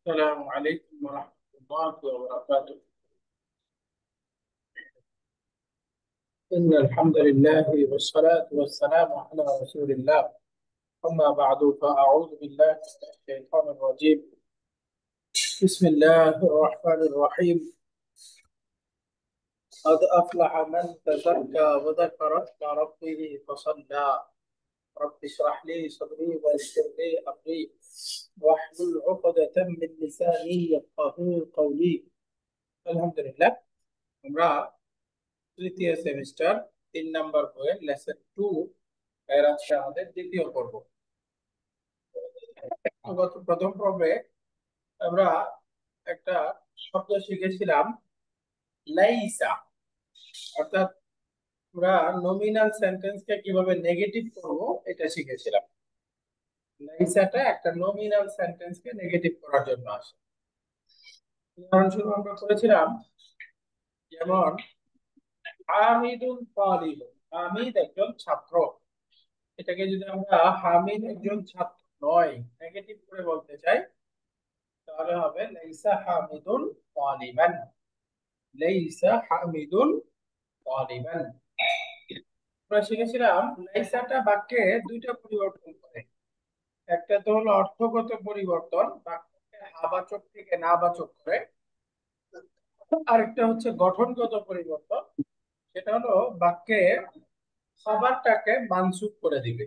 السلام عليكم ورحمة الله وبركاته. إن الحمد لله والصلاة والسلام على رسول الله. أما بعد فأعوذ بالله من الشيطان الرجيم. بسم الله الرحمن الرحيم. قد أفلح من تزكى وذكر اسم ربه فصلى. رب اشرح لي صدري ويسر لي أمري واحلل عقدة من لساني يفقهوا قولي. الحمد لله. আমরা তৃতীয় সেমিস্টার 3 নম্বর বইয়ের লেসন 2 এর আজকে আমাদের দ্বিতীয় পর্ব। গত প্রথম পর্বে আমরা একটা শব্দ শিখেছিলাম লাইসা, অর্থাৎ আমরা নমিনাল সেন্টেন্সকে কিভাবে নেগেটিভ করব এটা শিখেছিলাম। লাইসাটা একটা নমিনাল সেন্টেন্সকে নেগেটিভ করার জন্য আসে। উদাহরণস্বরূপ আমরা করেছিলাম, যেমন হামিদুল তালিবুন, হামিদ একজন ছাত্র। এটাকে যদি আমরা হামিদ একজন ছাত্র নয় নেগেটিভ করে বলতে চাই, তাহলে হবে লাইসা হামিদুন তালিবান। লাইসা হামিদুন তালিবান। আমরা শিখেছিলাম লাইসাটা বাক্যে দুইটা পরিবর্তন করে। একটা তো হলো অর্থগত পরিবর্তন, বাক্যকে হাবাচক থেকে নাবাচক করে। আরেকটা হচ্ছে গঠনগত পরিবর্তন, সেটা হলো বাক্যে খবরটাকে মানসুব করে দিবে।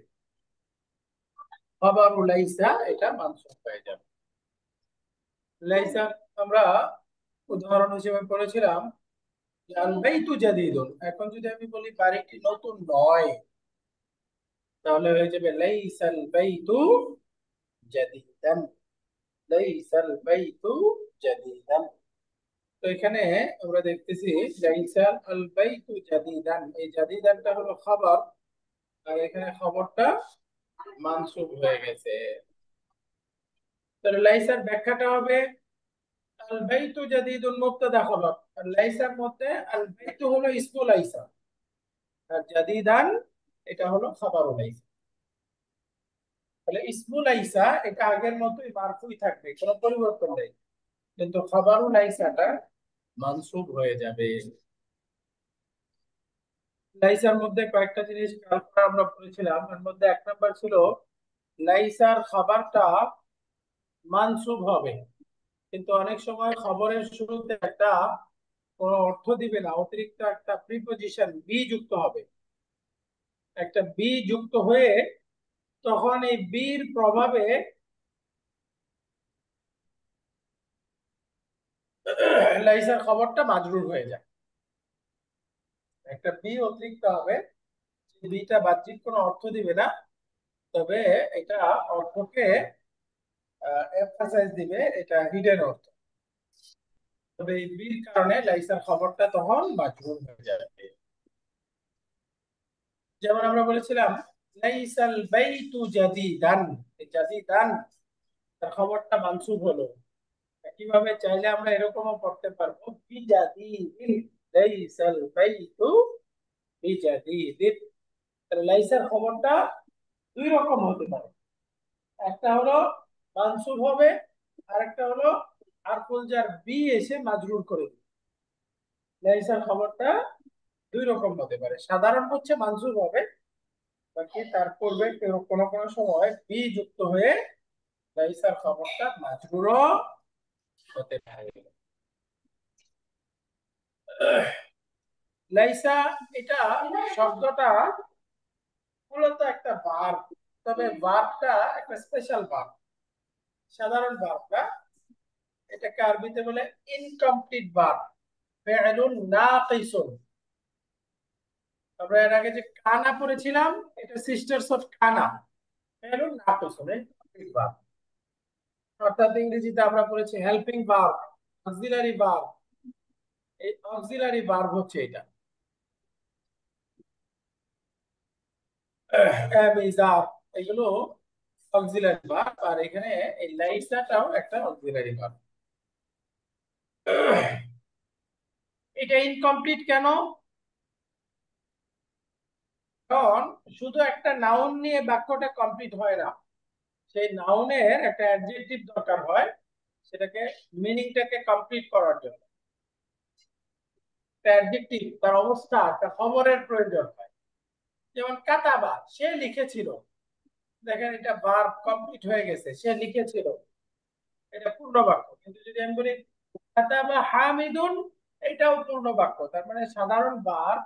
খবর লাইসা এটা মানসুব হয়ে যাবে। লাইসা আমরা উদাহরণ হিসেবে পড়েছিলাম আল বাইতু জাদিদুন। এখন যদি আমি বলি বাড়িটি নতুন নয়, তাহলে হয়ে যাবে লাইসাল বাইতু জাদিদান। লাইসাল বাইতু জাদিদান। তো এখানে আমরা দেখতেছি লাইসাল আল বাইতু জাদিদান, এই জাদিদানটা হলো খবর, আর এখানে খবরটা মানসুব হয়ে গেছে। তাহলে লাইসার ব্যাখ্যাটা হবে আল বাইতু জাদিদুন মুবতাদা খবর, আর লাইসার মধ্যে আল বাইতু হলো ইসমু লাইসা, আর জাদিদান এটা হলো খবরু লাইসা। তাহলে ইসমু লাইসা এটা আগের মতোই মারফুই থাকবে, কোনো পরিবর্তন নেই, কিন্তু খবরু লাইসাটা মানসুব হয়ে যাবে। লাইসার মধ্যে কয়েকটা জিনিস খেয়াল করা আমরা পড়েছিলাম। এর মধ্যে এক নাম্বার ছিল লাইসার খাবারটা মানসুব হবে, কিন্তু অনেক সময় খবরের শুরুতে একটা কোনো অর্থ দিবে না, অতিরিক্ত একটা প্রিপজিশন বি যুক্ত হবে। একটা বি যুক্ত হয়ে তখন এই বির প্রভাবে লাইসার খবরটা মাজরুর হয়ে যায়। একটা বি অতিরিক্ত হবে, বিটা বাহ্যিক কোনো অর্থ দিবে না, তবে এটা অর্থকে এমফাসাইজ দিবে, এটা হিডেন অর্থ। তবে এই বির কারণে লাইসার খবরটা তখন মাজরুর হয়ে যাবে। যেমন আমরা বলেছিলাম লাইসাল বাইতু জাদিদান, এই জাদিদান তার খবরটা মানসুব হলো। কিভাবে চাইলে আমরা এরকমও পড়তে পারবো বিজাদিদিন লাইসাল বাইতু বিজাদিদিন। তাহলে লাইসার খবরটা দুই রকম হতে পারে, একটা হলো মানসুব হবে, আরেকটা হলো হারফুল জার বি এসে মাজরুর করে দিবে। লাইসার খবরটা দুই রকম হতে পারে, সাধারণ হচ্ছে মানসুব হবে, বাকি তার পূর্বে কোনো কোনো সময় বি যুক্ত হয়ে লাইসার খবরটা মাজরুরও হতে পারে। লাইসা এটা শব্দটা মূলত একটা ভার্ব, তবে ভার্বটা একটা স্পেশাল ভার্ব। সাধারণ ভার্ব না, এটাকে আরবিতে বলে ইনকমপ্লিট ভার্ব, ফি'লুন নাকিসুন। আমরা এর আগে যে কানা পড়েছিলাম, এটা সিস্টার্স অফ কানা, ফি'লুন নাকিসুন ইনকমপ্লিট ভার্ব। অর্থাৎ ইংরেজিতে আমরা পড়েছি হেল্পিং ভার্ব, অক্সিলারি ভার্ব। এই অক্সিলারি ভার্ব হচ্ছে এটা। am is are এগুলো অক্সিলারি ভার্ব, আর এখানে এই লাইসাটাও একটা অক্সিলারি ভার্ব। এটা ইনকমপ্লিট কেন? কারণ শুধু একটা নাউন নিয়ে বাক্যটা কমপ্লিট হয় না, সেই নাউনের একটা অ্যাডজেক্টিভ দরকার হয়, সেটাকে মিনিংটাকে কমপ্লিট করার জন্য অ্যাডজেক্টিভ তার অবস্থা তার খবরের প্রয়োজন হয়। যেমন কাতাবা সে লিখেছিল, দেখেন এটা ভার্ব কমপ্লিট হয়ে গেছে, সে লিখেছিল, এটা পূর্ণ বাক্য। কিন্তু যদি আমি বলি কাতাবা হামিদুন, এটাও পূর্ণ বাক্য। তার মানে সাধারণ ভার্ব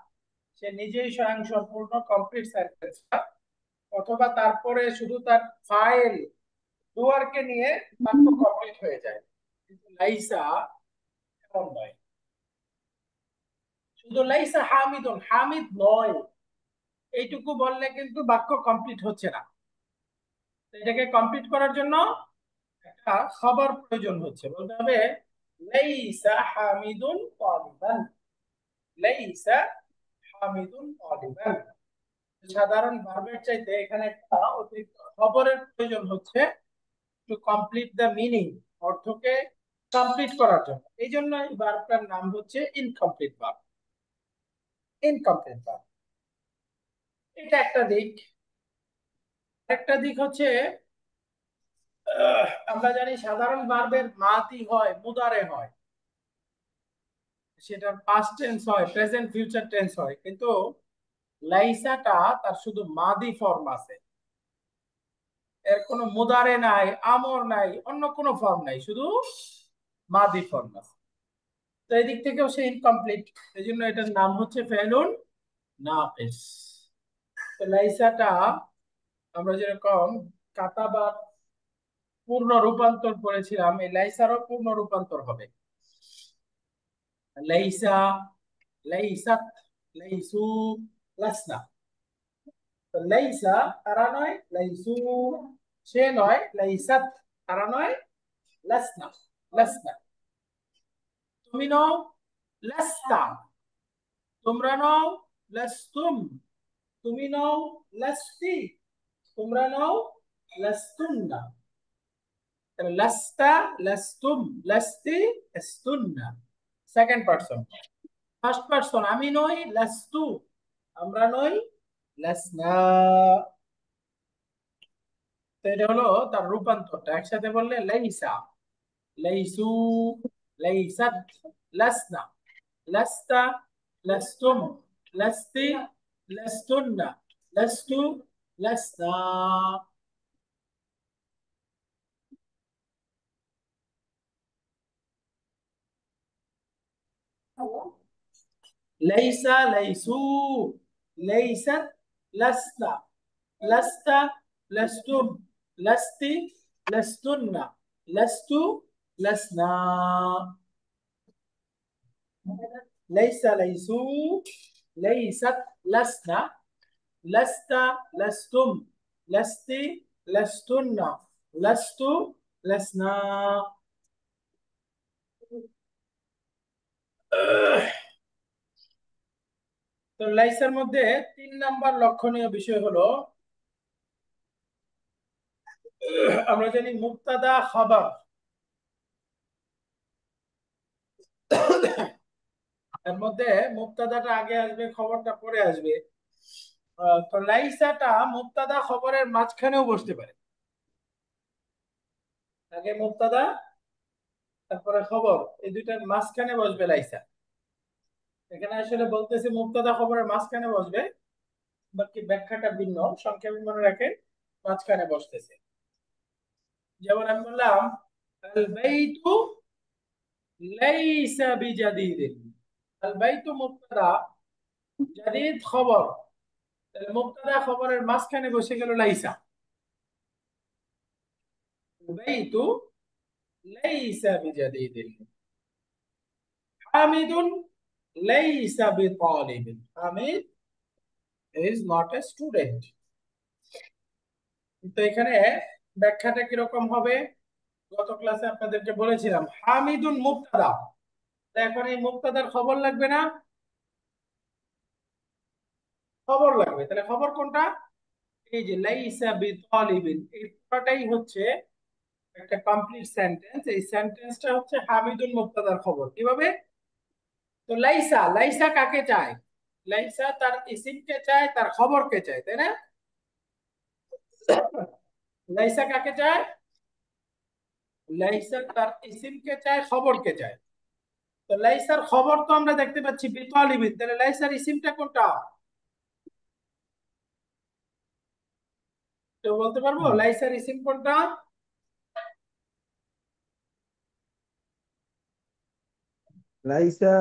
সে নিজেই স্বয়ং সম্পূর্ণ কমপ্লিট সেন্টেন্স, অথবা তারপরে শুধু তার ফাইল ডুয়ারকে নিয়ে বাক্য কমপ্লিট হয়ে যায়। কিন্তু লাইসা এমন নয়, শুধু লাইসা হামিদুন হামিদ নয় এইটুকু বললে কিন্তু বাক্য কমপ্লিট হচ্ছে না। এটাকে কমপ্লিট করার জন্য একটা খবর প্রয়োজন হচ্ছে, বলতে হবে লাইসা হামিদুন তালিবান, লাইসা হামিদুন তালিবান। সাধারণ ভার্বের চাইতে এখানে একটা অতিরিক্ত খবরের প্রয়োজন হচ্ছে টু কমপ্লিট দ্য মিনিং, অর্থকে কমপ্লিট করার জন্য। এই জন্য এই ভার্বটার নাম হচ্ছে ইনকমপ্লিট ভার্ব, ইনকমপ্লিট ভার্ব। এটা একটা দিক। একটা দিক হচ্ছে আমরা জানি সাধারণ ভার্বের মাদি হয় মুদারে হয়, সেটা পাস্ট টেন্স হয় প্রেজেন্ট ফিউচার টেন্স হয়, কিন্তু লাইসাটা তার শুধু মাদি ফর্ম আছে, এর কোনো মুদারে নাই, আমর নাই, অন্য কোনো ফর্ম নাই, শুধু মাদি ফর্ম আছে। তো এই দিক থেকেও সে ইনকমপ্লিট, এই জন্য এটার নাম হচ্ছে ফেলুন নাকিস। তো লাইসাটা আমরা যেরকম কাতাবার পূর্ণ রূপান্তর করেছিলাম, এই লাইসারও পূর্ণ রূপান্তর হবে। লাইসা, লাইসাত, লাইসু, লাসনা। তো লাইসা তারা নয়, লাইসু সে নয়, লাইসাত তারা নয়, লাসনা, লাসনা। তুমি নও, লাসতা। তোমরা নও, লাস্তুম। তুমি নও, লাস্তি। তোমরা নও, লাস্তুন্না। লাস্তা, লাস্তুম, লাস্তি, লাস্তুন্না। Second person. ফার্স্ট পারসন আমি নই, লাস্তু। আমরা নই, লাসনা। তো এটা হলো তার রূপান্তরটা। একসাথে বললে লাইসা, লাইসু, লাইসাত, লাসনা, লাস্তা, লাস্তুম, লাস্তি, লাস্তুন্না, লাস্তু, লাসনা। লাইসা, লাইসু, লাইসাত, লাস্তা, লাস্তা, লাস্তুম, লাস্তি, লাস্তুন্না, লাস্তু, লাসনা। ليس ليسوا، ليست لسنا، لست لستم، لست لستن، لست لسنا। তো লাইসার মধ্যে 3 নাম্বার লক্ষণীয় বিষয় হলো আমরা জানি মুক্তাদা খবর, এর মধ্যে মুক্তাদাটা আগে আসবে, খবরটা পরে আসবে। তো লাইসাটা মুক্তাদা খবরের মাঝখানেও বসতে পারে, আগে মুক্তাদা তারপরে খবর, এই দুইটার মাঝখানে বসবে লাইসা। এখানে আসলে বলতেছে মুক্তাদা খবরের মাঝখানে বসবে, বাকি ব্যাখ্যাটা ভিন্ন, সংক্ষেপে মনে রাখেন মাঝখানে বসতেছে। যেমন আমি বললাম আল বাইতু লাইসা বিজাদিদিন, আল বাইতু মুক্তাদা, জাদিদ খবর, তাহলে মুক্তাদা খবরের মাঝখানে বসে গেল লাইসা। আল বাইতু লাইসা বিজাদিদিন, হামিদুন লাইসা বিতালিবিন, Hamid is not a student. তো এখানে ব্যাখ্যাটা কিরকম হবে, গত ক্লাসে আপনাদেরকে বলেছিলাম হামিদুন মুবতাদা, এখন এই মুবতাদার খবর লাগবে না, খবর লাগবে। তাহলে খবর কোনটা, এই যে লাইসা বিতালিবিন, এই পুরোটাই হচ্ছে একটা কমপ্লিট সেন্টেন্স। এই সেন্টেন্সটা হচ্ছে হামিদুন মুবতাদার খবর। কিভাবে, তো লাইসা, লাইসা কাকে চায়, লাইসা তার ইসিমকে চায়, তার খবরকে চায়, তাই না? লাইসা কাকে চায়, লাইসা তার ইসিমকে চায়, খবরকে চায়। তো লাইসার খবর তো আমরা দেখতে পাচ্ছি বিতালিবিন, তাহলে লাইসার ইসিমটা কোনটা? কেউ বলতে পারবো লাইসার ইসিম কোনটা? লাইসা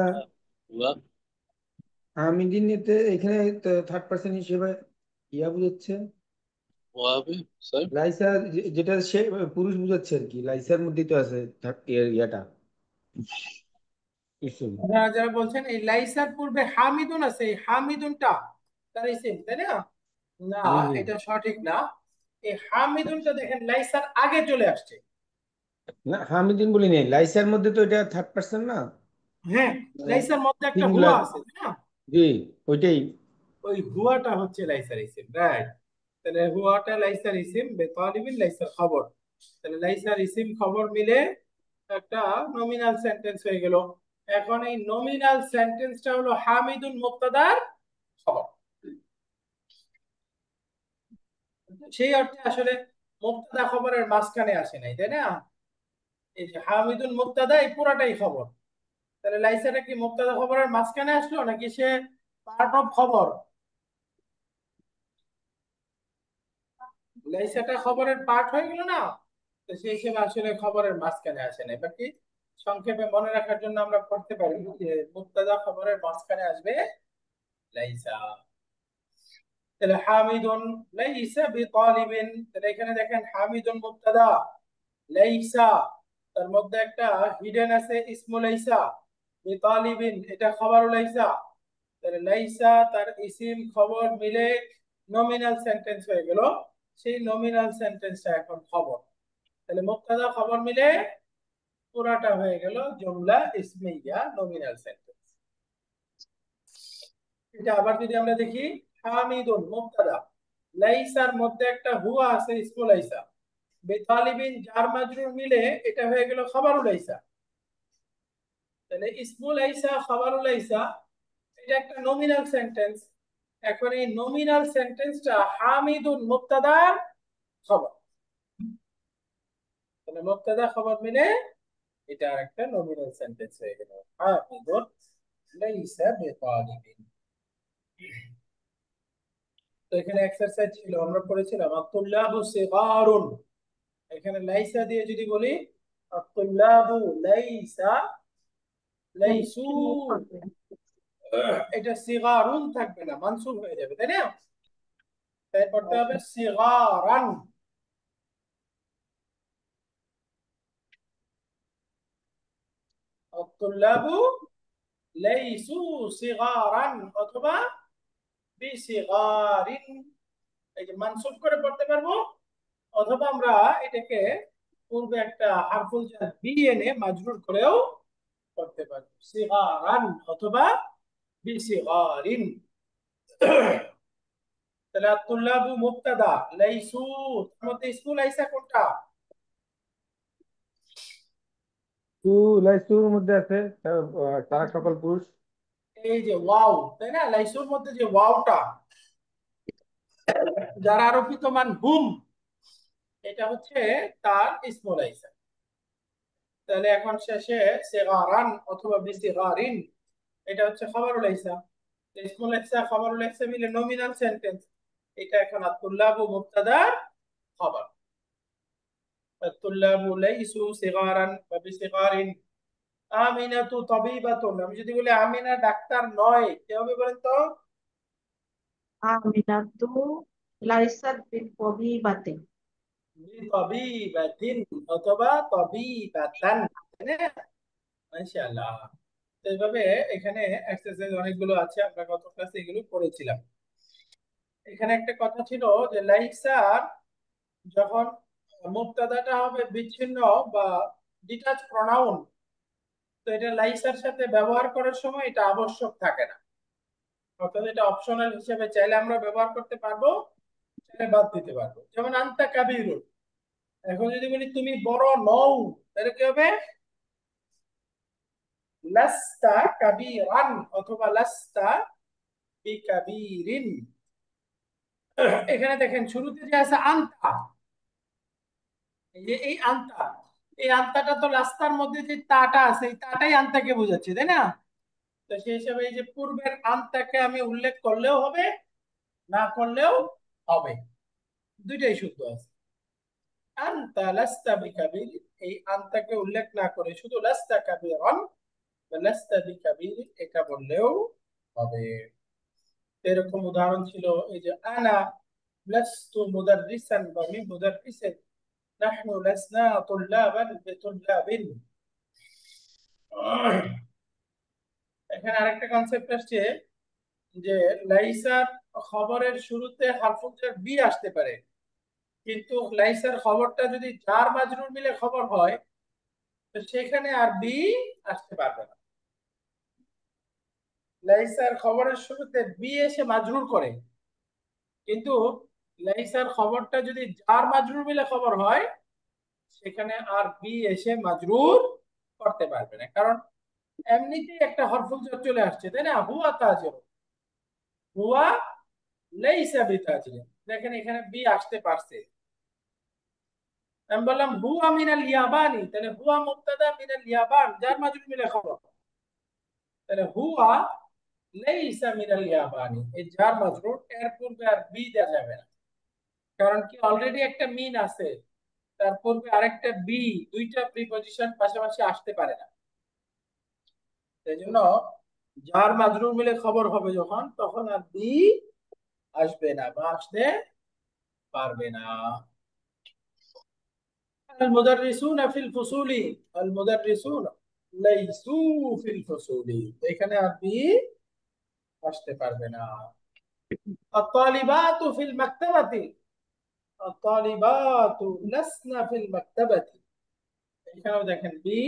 हुआ। হামিদিনেতে এখানে থার্ড পার্সন হিসেবে ইয়া বুঝাচ্ছে। वहाँ पे सर। লাইসা যেটা সে পুরুষ বুঝাচ্ছে আর কি, লাইসার মধ্যেই তো আছে ইয়াটা ইসম। আপনারা যারা বলছেন এই লাইসার পূর্বে হামিদুন আছে, এই হামিদুনটা তার ইসিম, তাই না? না, জি জি। এটা সঠিক না। এই হামিদুনটা দেখেন লাইসার আগে চলে আসছে। না হামিদিন বলি নেই, লাইসার মধ্যে তো এটা থার্ড পার্সন না, হ্যাঁ, মানে লাইসার মধ্যে একটা হুয়া সিঙ্গুলার। আছে, তাই না? জি, ওইটাই। ওই হুয়াটা হচ্ছে লাইসার ইসিম, রাইট। তাহলে হুয়াটা লাইসার ইসিম, বেতালিবিন লাইসার খবর। তাহলে লাইসার ইসিম খবর মিলে একটা নমিনাল সেন্টেন্স হয়ে গেল। এখন এই নমিনাল সেন্টেন্সটা হলো হামিদুন মুবতাদার খবর। সেই অর্থে আসলে মুবতাদা খবরের মাঝখানে আসে নাই, তাই না? এই যে হামিদুন মুবতাদা, এই পুরাটাই খবর। তাহলে লাইসাটা কি মুবতাদা খবরের মাঝখানে আসলো নাকি সে পার্ট অফ খবর? লাইসাটা খবরের পার্ট হয়ে গেল না, তো সেই হিসেবে আসলে খবরের মাঝখানে আসে নাই। বাকি সংক্ষেপে মনে রাখার জন্য আমরা করতে পারি যে মুবতাদা খবরের মাঝখানে আসবে লাইসা। তাহলে হামিদুন লাইসা বিতালিবিন, তাহলে এখানে দেখেন হামিদুন মুবতাদা, লাইসা তার মধ্যে একটা হিডেন আছে ইসমু লাইসা, বিতালিবিন এটা খবর লাইসা। তাহলে লাইসা তার ইসিম খবর মিলে নমিনাল সেন্টেন্স হয়ে গেল। সেই নমিনাল সেন্টেন্সটা এখন খবর। তাহলে মুবতাদা খবর মিলে পুরাটা হয়ে গেল জুমলা ইসমিয়া নমিনাল সেন্টেন্স। এটা আবার যদি আমরা দেখি, হামিদুন মুবতাদা, লাইসার মধ্যে একটা হুয়া আছে ইসমু লাইসা, বেতালিবিন জার মাজরুর মিলে এটা হয়ে গেল খবরুল লাইসা। তাহলে ইসমু লাইসা খবরুল লাইসা এটা একটা নমিনাল সেন্টেন্স। এখন এই নমিনাল সেন্টেন্সটা হামিদুন মুবতাদার খবর। তাহলে মুবতাদা খবর মিলে এটা একটা নমিনাল সেন্টেন্স হয়ে গেল হামিদুন লাইসা বিতালিবিন। তো এখানে এক্সারসাইজ ছিল, আমরা পড়েছিলাম আত-তুল্লাবু সিগারুন। এখানে লাইসা দিয়ে যদি বলি আত-তুল্লাবু লাইসা লাইসু, এটা সিগারুন থাকবে না, মানসুব হয়ে যাবে, তাই না? তাই পড়তে হবে সিগারান। আত-তুল্লাবু লাইসু সিগারান অথবা বিসিগারিন, এই যে মানসুব করে পড়তে পারবো, অথবা আমরা এটাকে পূর্বে একটা হারফুল জার বি এনে মাজরুর করেও করতে পারবো, সিগারান অথবা বিসিগারিন। তাহলে আত-তুল্লাবু মুবতাদা, লাইসু তার মধ্যে ইসমু লাইসা কোনটা? টু লাইসুর মধ্যে আছে তারা সকল পুরুষ। এই যে ওয়াও, তাই না? লাইসুর মধ্যে যে ওয়াওটা, যার আরোপিত মান হুম, এটা হচ্ছে তার ইসমু লাইসা। তাহলে এখন শেষে সিগারান অথবা বিসিগারিন এটা হচ্ছে খবরুল লাইসা। ইসমুল লাইসা খবরুল লাইসা মিলে নমিনাল সেন্টেন্স। এটা এখন আত-তুল্লাবু মুবতাদার খবর। আত-তুল্লাবু লাইসু সিগারান ওয়া বিসিগারিন। আমিনাতু তাবিবাতুন, আমি যদি বলি আমিনা ডাক্তার নয়, কি হবে বলেন তো? আমিনাতু লাইসাত বিতাবিবাতিন। বিতাবিবাতিন অথবা তাবিবাতান, তাই না? মাশাআল্লাহ। তো এইভাবে এখানে এক্সারসাইজ অনেকগুলো আছে, আমরা গত ক্লাসে এগুলো পড়েছিলাম। এখানে একটা কথা ছিল যে লাইসার যখন মুবতাদাটা হবে বিচ্ছিন্ন বা ডিটাচ প্রনাউন, তো এটা লাইসার সাথে ব্যবহার করার সময় এটা আবশ্যক থাকে না, অর্থাৎ এটা অপশনাল হিসেবে চাইলে আমরা ব্যবহার করতে পারবো, চাইলে বাদ দিতে পারবো। যেমন আনতা কাবিরুন, এখন যদি বলি তুমি বড় নও, তাহলে কি হবে? লাস্তা কাবিরান অথবা লাস্তা বিকাবিরিন। এখানে দেখেন শুরুতে যে আছে আনতা, এই যে এই আনতা, এই আনতাটা তো রাস্তার মধ্যে যে তাটা আছে এই তাটাই আনতাকে বোঝাচ্ছে, তাই না? তো সেই হিসাবে এই যে পূর্বের আনতাকে আমি উল্লেখ করলেও হবে, না করলেও হবে, দুইটাই শুদ্ধ আছে। আনতা লাস্তা বিকাবির, এই আনতাকে উল্লেখ না করে শুধু লাস্তা কাবিরান বা লাস্তা বিকাবির এটা বললেও হবে। এরকম উদাহরণ ছিল এই যে আনা লাস্তু মুদাররিসান বা মি মুদাররিসিন, নাহনু লাসনা তুল্লাবান বিতুল্লাবিন। এখানে আরেকটা কনসেপ্ট আসছে যে লাইসার খবরের শুরুতে হারফুল জার বি আসতে পারে, কিন্তু লাইসার খবরটা যদি জার মাজরুর মিলে খবর হয় তো সেখানে আর বি আসতে পারবে না। লাইসার খবরের শুরুতে বি এসে মাজরুর করে, কিন্তু লাইসার খবরটা যদি জার মাজরুর মিলে খবর হয় সেখানে আর বি এসে মাজরুর করতে পারবে না, কারণ এমনিতেই একটা হরফুল জার চলে আসছে, তাই না? হুয়া তাজির, হুয়া লাইসা বিতাজির, দেখেন এখানে বি আসতে পারছে। আমি বললাম হুয়া মিনাল ইয়াবানি, তাহলে হুয়া মুবতাদা মিনাল ইয়াবান যার মাজরুর মিলে খবর, তাহলে হুয়া লাইসা মিনাল ইয়াবানি এই যার মাজরুর, এর পূর্বে আর বি দেওয়া যাবে না, কারণ কি অলরেডি একটা মিন আছে, তার পূর্বে আরেকটা বি, দুইটা প্রিপজিশন পাশাপাশি আসতে পারে না। সেই জন্য যার মাজরুর মিলে খবর হবে যখন, তখন আর বি আসবে না বা আসতে পারবে না। المدرسون في الفصول المدرسون ليسوا في الفصول, এখানে আর বি আসতে পারবে না। الطالبات في المكتبة الطالبات لسن في المكتبة, এখানেও দেখেন বি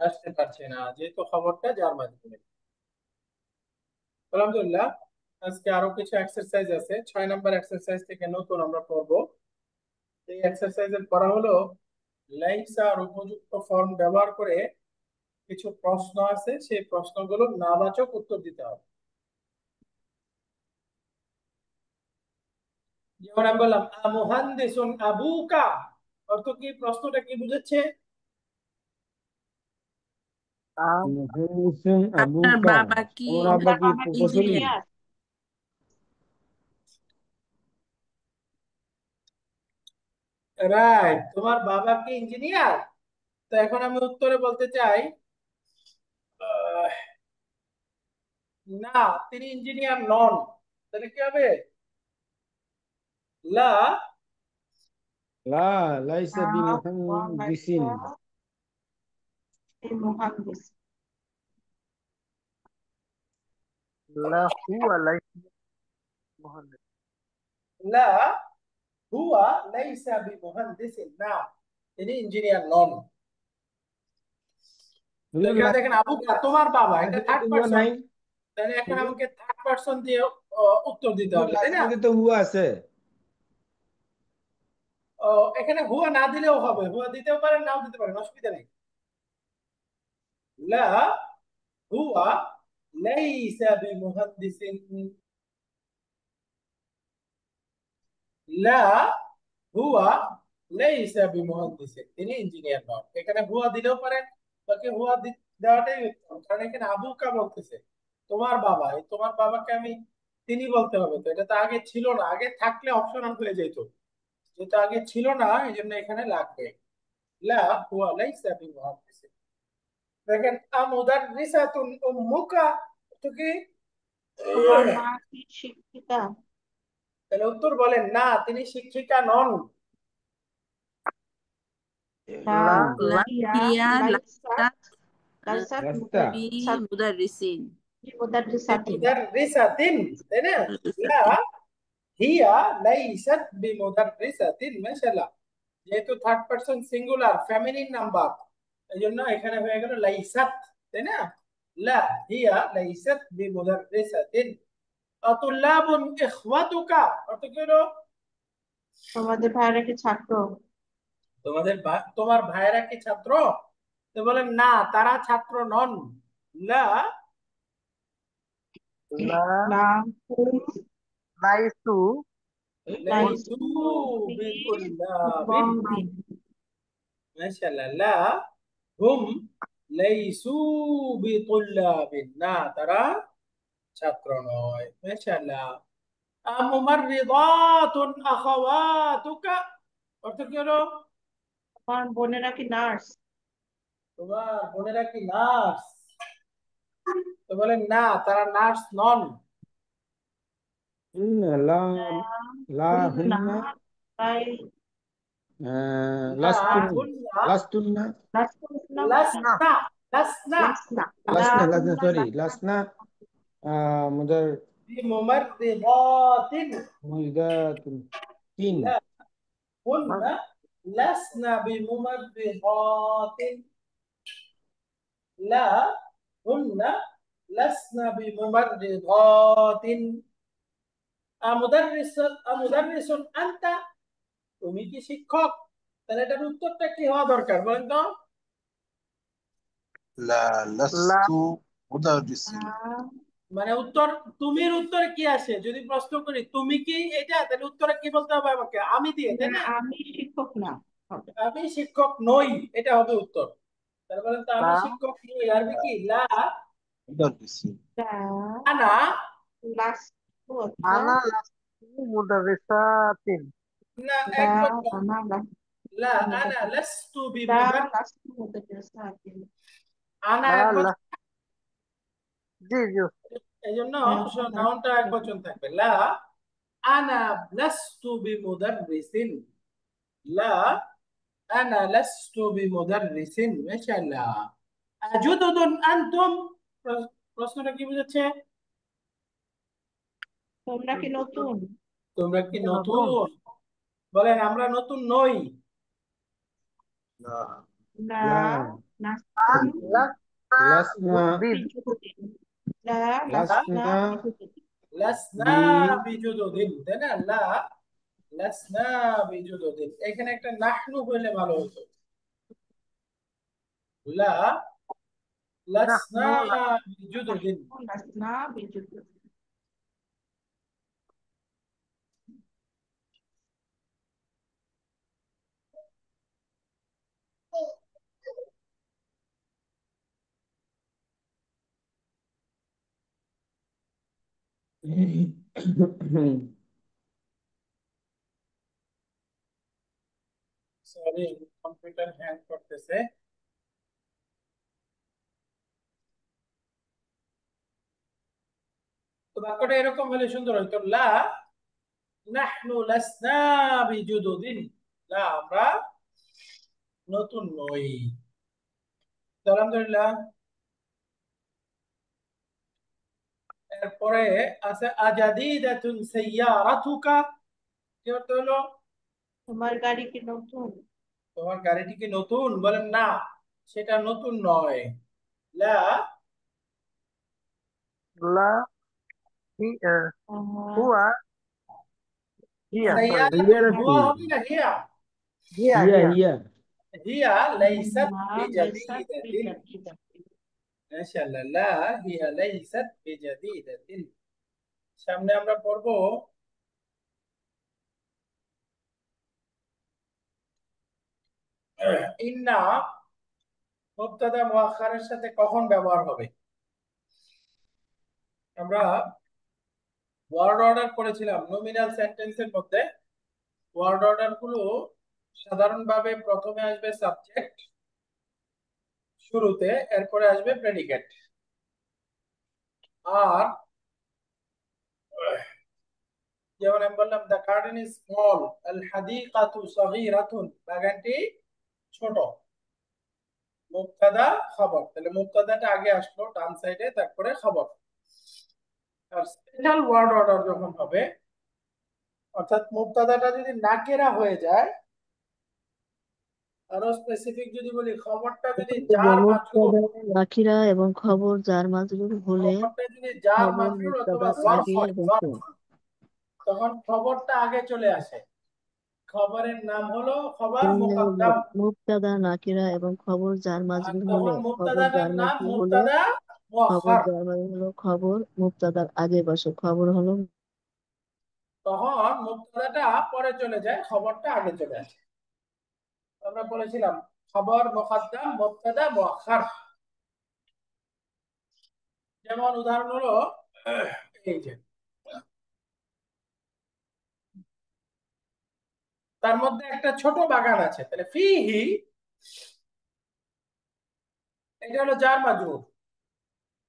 আসতে পারছে না যেহেতু খবরটা যার মাধ্যমে। আলহামদুলিল্লাহ, আজকে আরো কিছু এক্সারসাইজ আছে, 6 নম্বর এক্সারসাইজ থেকে নতুন আমরা পড়বো। এই এক্সারসাইজের পড়া হলো লাইসা আর উপযুক্ত ফর্ম ব্যবহার করে কিছু প্রশ্ন আছে, সেই প্রশ্নগুলোর নাবাচক উত্তর দিতে হবে। যেমন আমি বললাম মুহান্দিসুন আবুকা, অর্থ কি? প্রশ্নটা কি বুঝাচ্ছে? মুহান্দিসুন আপনার আবুকা, বাবা কি তোমার আব্বা আপনার কি বাবা কি প্রকৌশলী? ইঞ্জিনিয়ার? রাইট, তোমার বাবা কি ইঞ্জিনিয়ার? তো এখন আমি উত্তরে বলতে চাই আহ, না, তিনি ইঞ্জিনিয়ার নন। তাহলে কি হবে? লা লা লাইসা হুয়া বিমুহান্দিসিন। লাইসা বিমুহান্দিস। لا هو ليس مهندس. লা হুয়া লাইসা বিমুহান্দিসিন, না তিনি ইঞ্জিনিয়ার নন। তো হুজুর এখানে দেখেন আবুকা তোমার বাবা, এটা লাইসের থার্ড মধ্যে হুয়া পারসন, নাই। তাহলে এখন হুজুর, আমাকে থার্ড পারসন দিয়ে উত্তর দিতে হুজুর হবে, তাই লাইসের না? মধ্যে তো হুয়া আছে। ও, এখানে হুয়া না দিলেও হবে, হুয়া দিতেও পারেন নাও দিতে পারেন, অসুবিধা নেই। লা হুয়া লাইসা বিমুহাদ্দিসিন, লা হুয়া লাইসা বিমুহাদ্দিসিন, তিনি ইঞ্জিনিয়ার নন। এখানে হুয়া দিলেও পারেন, বাকি হুয়া দেওয়াটাই উত্তম, কারণ এখানে আবুকা বলতেছে তোমার বাবা, এই তোমার বাবাকে আমি তিনি বলতে হবে, তো এটা তো আগে ছিল না, আগে থাকলে অপশনাল হয়ে যেত, যেটা আগে ছিল না এই জন্য এখানে লাগবে লা হুয়া লাইসা বিমুহাদ্দিসিন। দেখেন আমুদাররিসাতুন উম্মুকা, তো কি? তোমার মা কি শিক্ষিকা? তাহলে উত্তর বলেন না, তিনি শিক্ষিকা নন। লা لا لا হিয়া هي লাইসাত ليست লাইসাত রাস্তা মুদাররিসাত بمدرسين মুদাররিসাতিন। বিমুদাররিসাতিন, তাই না? লা مدرسة হিয়া লাইসাত বিমুদাররিসাতিন, মাশাআল্লাহ। যেহেতু third person singular feminine number, এই জন্য এখানে হয়ে গেল লাইসাত, তাই না? লা হিয়া লাইসাত বিমুদাররিসাতিন। আতুল্লাবুন ইখওয়াতুকা, অর্থ কি হলো? তোমাদের ভাইরা কি ছাত্র? তোমার ভাইয়েরা কি ছাত্র? তো বলেন না, তারা ছাত্র নন। লা لا লা হুম ليسوا লাইসু লাইসু বি বিতুল্লাবিন, মুদাররিসিন। মাশাআল্লাহ। লা হুম লাইসু বিতুল্লাবিন, না তারা ছাত্র নয়। মাশাআল্লাহ। মুমাররিদাতুন আখাওয়াতুকা, অর্থ কি হলো? আমার বোনেরা কি নার্স? তোমার বোনেরা কি নার্স? তো বলেন না, তারা নার্স নন। লা লা না, হুন্না তাই লা লাস্তুন হুন্না লাস্তুন্না লাস্তুনা না লাসনা, লাসনা লাসনা লাসনা লাহুন্না সরি লাসনা লাসনা মুদার বিমুমাররিদাতিন। মুদাতুন তিন لا هن لسن بممرضات. لا هن لسن بممرضات. أمدرس أنت، তুমি কি শিক্ষক? তাহলে এটার উত্তরটা কি হওয়া দরকার বলেন তো? لا লা لست مدرس. মানে উত্তর, তুমির উত্তরে কি আসে? যদি প্রশ্ন করি তুমি কি এটা, তাহলে উত্তরে কি বলতে হবে আমাকে? আমি দিয়ে, তাই না? আমি শিক্ষক না হবে। আমি শিক্ষক নই, এটা হবে উত্তর। তাহলে বলেন তো, আমি লা শিক্ষক নই, আরবি কি? লা مدرس. তা আনা লাস্তু অর্থ আনা লাস্তু মুদাররিসাতিন। না, লা এক কথা। আনা লা লাস্তু আনা লাস্তু লা বিমুদার। লাস্তু মুদাররিসাতিন। আনা লা এক লা বচন, জি জি এই জন্য হ্যাঁ, নাউনটা এক বচন থাকবে। লা আনা লাস্তু বিমুদাররিসিন। লা আনা লাস্তু বিমুদাররিসিন। মাশাআল্লাহ। আজুদুন আনতুম, প্রশ্নটা কি বুঝাচ্ছে? তোমরা কি নতুন? তোমরা কি নতুন। নতুন? বলেন আমরা নতুন নই। لا না লা নাস্তুন লাসনা লাসনা বিদ বিজুদিন। লা লাসনা লাসনা বিজুদিন। লাসনা বি বিজুদুদিন, তাই না? লা লাসনা বিজুদুদিন, এখানে একটা নাহনু হইলে ভালো হতো। লা লাসনা নাহনু বিজুদুদিন। লাসনা বিজুদিন। সরি, কম্পিউটার হ্যাং করতেছে। তো বাক্যটা এরকম হলে সুন্দর হইতো। লা নাহনু লাসনা বিজুদুদিন, না আমরা নতুন নই। তো আলহামদুলিল্লাহ। এরপরে আছে আজাদিদাতুন সাইয়ারাতুকা, কি অর্থ হলো? তোমার গাড়ি কি নতুন? তোমার গাড়িটি কি নতুন? বলেন না, সেটা নতুন নয়। লা লা হি হুয়া হিয়া সরি সাইয়ারাতুন, হিয়ারাতু হুয়া হবে না হিয়া? হিয়া হিয়া হিয়া হিয়া হিয়া লাইসাত না লাইসাত বিজাদিদাতিন। বিজাদিদাতিন। মাশাআল্লাহ। লা হিয়া লাইসাত বিজাদিদাতিন। সামনে আমরা পড়বো ইন্না মুবতাদা মুআক্খারের সাথে কখন ব্যবহার হবে। আমরা ওয়ার্ড অর্ডার করেছিলাম নমিনাল সেন্টেন্সের মধ্যে। ওয়ার্ড অর্ডার গুলো সাধারণভাবে প্রথমে আসবে সাবজেক্ট শুরুতে, এরপরে আসবে প্রেডিকেট। আর যেমন আমি বললাম দ্য গার্ডেন ইজ স্মল, আল হাদিকাতু সগীরাতুন, বাগানটি ছোট। মুবতাদা খবর, তাহলে মুবতাদাটা আগে আসলো ডান সাইডে, তারপরে খবর। আর স্পেশাল ওয়ার্ড অর্ডার যখন হবে, অর্থাৎ মুবতাদাটা যদি নাকেরা হয়ে যায়, আরো স্পেসিফিক যদি বলি, খবরটা যদি জার মাজরুর, মুবতাদা নাকিরা এবং খবর যার মাজরুর হলে খবরটা যদি জার খবর মাজরুর অথবা মুবতাদার জরফ আগে হয়, এবং জরফ, পরে। তখন খবরটা আগে চলে আসে। খবরের নাম হলো খবর এমনি মুকদ্দম। মুবতাদা নাকিরা এবং খবর যার আর মাজরুর তখন হলে খবর মুবতাদাটার যার নাম মাজরুর হলে মুবতাদা খবর মুআক্খার। যার মাজরুর হলো খবর মুবতাদার আগে বসে। খবর হলো তখন মুবতাদাটা পরে চলে যায়, খবরটা আগে চলে আসে। আমরা বলেছিলাম খবর মুকদ্দাম মুবতাদা মুআখখার। যেমন উদাহরণ হলো এই যে তার মধ্যে একটা ছোট বাগান আছে, তাহলে ফিহি এটা হলো জার মাজরুর।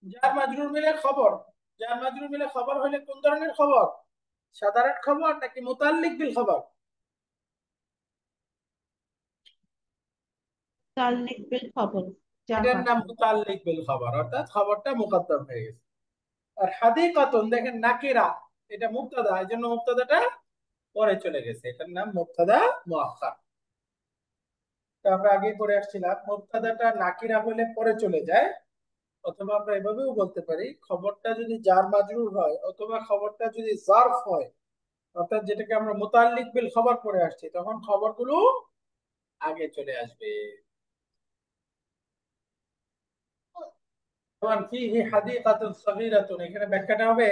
জার মাজরুর মিলে খবর, জার মাজরুর মিলে খবর হলে কোন ধরনের খবর? সাধারণ খবর নাকি মুতাল্লিক বিল খবর? তার লিখবে খবর যার এটার নাম মাধ্যমে। মুতাল্লিক বিল খবর, অর্থাৎ খবরটা মুকদ্দম হয়ে গেছে। আর হাদিকাতুন দেখেন নাকিরা, এটা মুবতাদা, এই জন্য মুবতাদাটা পরে চলে গেছে, এটার নাম মুবতাদা মুআখখার। তো আমরা আগে পড়ে আসছিলাম মুবতাদাটা নাকিরা হলে পরে চলে যায়, অথবা আমরা এভাবেও বলতে পারি খবরটা যদি জার মাজরুর হয় অথবা খবরটা যদি জারফ হয়, অর্থাৎ যেটাকে আমরা মুতাল্লিক বিল খবর পড়ে আসছি, তখন খবরগুলো আগে চলে আসবে। যেমন ফিহি হাদিকাতুন সগীরাতুন, এখানে ব্যাখ্যাটা হবে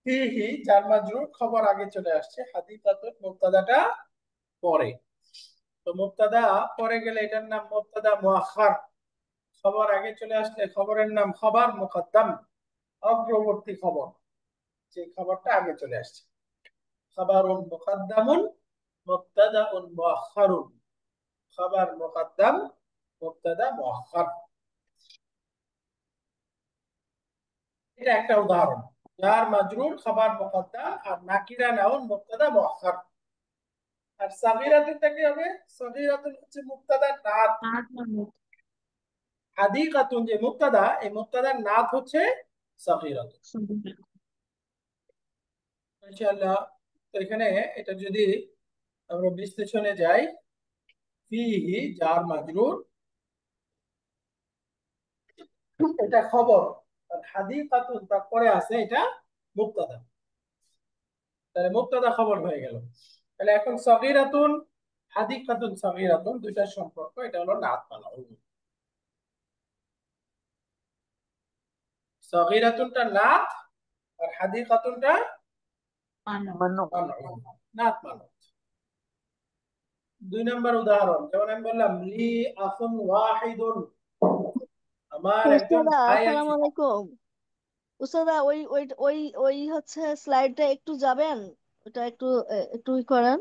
ফিহি জার মাজরুর, খবর আগে চলে আসছে, হাদিকাতুন মুবতাদাটা পরে। তো মুবতাদা পরে গেলে এটার নাম মুবতাদা মুআখখার। খবর আগে চলে আসলে খবরের নাম খবর মুকদ্দাম, অগ্রবর্তী খবর, যে খবরটা আগে চলে আসছে। খবরুন মুকদ্দামুন মুবতাদাউন মুআখখারুন, খবর মুকদ্দাম মুবতাদা মুআখখার। এটা একটা উদাহরণ, জার মাজরুর খবর মুকদ্দাম আর নাকিরা নাউন মুবতাদা মুআখখার। আর সাগীরাতুনটা কি হবে? সাগীরাতুন হচ্ছে মুবতাদা নাত, তার মানে হাদিকাতুন যে মুবতাদা, এই মুবতাদার নাত হচ্ছে সাগীরাতুন। সগীরা। ইনশাআল্লাহ। তো এখানে এটা যদি আমরা বিশ্লেষণে যাই, ফিহি জার মাজরুর, এটা খবর, আর হাদিকাতুন তারপরে আছে এটা মুবতাদা, তাহলে মুবতাদা খবর হয়ে গেল। তাহলে এখন সগীরাতুন হাদিকাতুন সগীরাতুন দুইটার সম্পর্ক, এটা হলো নাত মানাউন। সগীরাতুনটা নাত আর হাদিকাতুনটা মানব। মানাউন, নাত মানাউন। 2 নম্বর উদাহরণ, যেমন আমি বললাম লি আখুন ওয়াহিদুন, আমার একজন উস্তাদা ভাই আসসালামু আছে। আলাইকুম। উস্তাদা ওই ওই ওই ওই হচ্ছে স্লাইডটা একটু যাবেন, ওটা একটু একটু করেন।